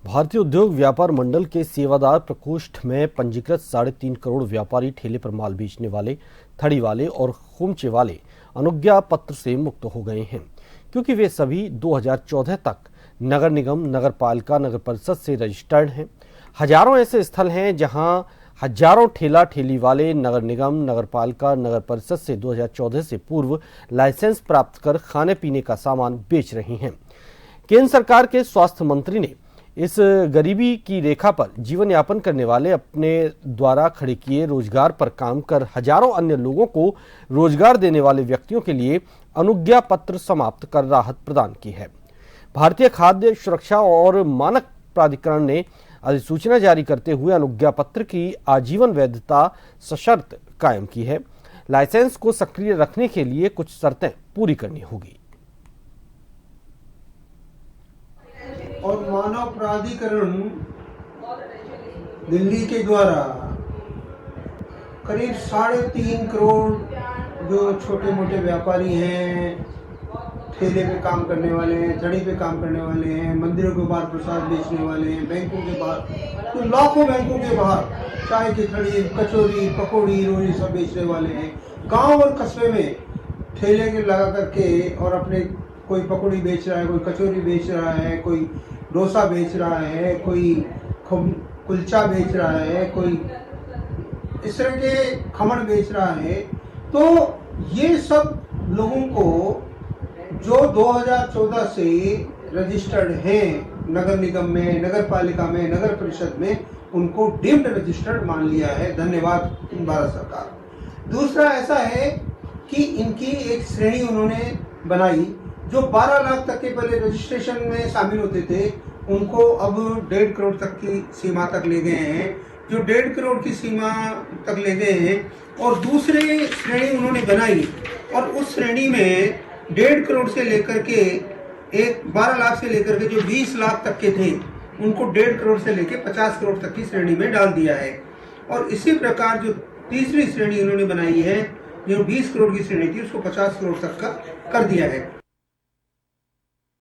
भारतीय उद्योग व्यापार मंडल के सेवादार प्रकोष्ठ में पंजीकृत 3.5 करोड़ व्यापारी ठेले पर माल बेचने वाले, थड़ी वाले और खुमचे वाले अनुज्ञा पत्र से मुक्त हो गए हैं, क्योंकि वे सभी 2014 तक नगर निगम, नगर पालिका, नगर परिषद से रजिस्टर्ड हैं। हजारों ऐसे स्थल हैं जहां हजारों ठेला ठेली वाले नगर निगम, नगर पालिका, नगर परिषद से 2014 से पूर्व लाइसेंस प्राप्त कर खाने पीने का सामान बेच रही हैं। केंद्र सरकार के स्वास्थ्य मंत्री ने इस गरीबी की रेखा पर जीवन यापन करने वाले, अपने द्वारा खड़े किए रोजगार पर काम कर हजारों अन्य लोगों को रोजगार देने वाले व्यक्तियों के लिए अनुज्ञा पत्र समाप्त कर राहत प्रदान की है। भारतीय खाद्य सुरक्षा और मानक प्राधिकरण ने अधिसूचना जारी करते हुए अनुज्ञा पत्र की आजीवन वैधता सशर्त कायम की है। लाइसेंस को सक्रिय रखने के लिए कुछ शर्तें पूरी करनी होगी। और मानव प्राधिकरण दिल्ली के द्वारा करीब 3.5 करोड़ जो छोटे मोटे व्यापारी हैं, ठेले पे काम करने वाले हैं, धड़ी पे काम करने वाले हैं, मंदिरों के बाहर प्रसाद बेचने वाले हैं, बैंकों के बाहर तो लाखों बैंकों के बाहर चाय की थड़ी, कचौरी, पकौड़ी, रोली सब बेचने वाले हैं। गांव और कस्बे में ठेले के लगा करके और अपने कोई पकौड़ी बेच रहा है, कोई कचौरी बेच रहा है, कोई डोसा बेच रहा है, कोई कुलचा बेच रहा है, कोई इस तरह के खमण बेच रहा है। तो ये सब लोगों को जो 2014 से रजिस्टर्ड हैं नगर निगम में, नगर पालिका में, नगर परिषद में, उनको डीम्ड रजिस्टर्ड मान लिया है। धन्यवाद भारत सरकार। दूसरा ऐसा है कि इनकी एक श्रेणी उन्होंने बनाई, जो 12 लाख तक के पहले रजिस्ट्रेशन में शामिल होते थे, उनको अब 1.5 करोड़ तक की सीमा तक ले गए हैं, जो 1.5 करोड़ की सीमा तक ले गए हैं। और दूसरे श्रेणी उन्होंने बनाई, और उस श्रेणी में 1.5 करोड़ से लेकर के 12 लाख से लेकर के जो 20 लाख तक के थे, उनको 1.5 करोड़ से लेकर 50 करोड़ तक की श्रेणी में डाल दिया है। और इसी प्रकार जो तीसरी श्रेणी उन्होंने बनाई है, जो 20 करोड़ की श्रेणी थी, उसको 50 करोड़ तक का कर दिया है।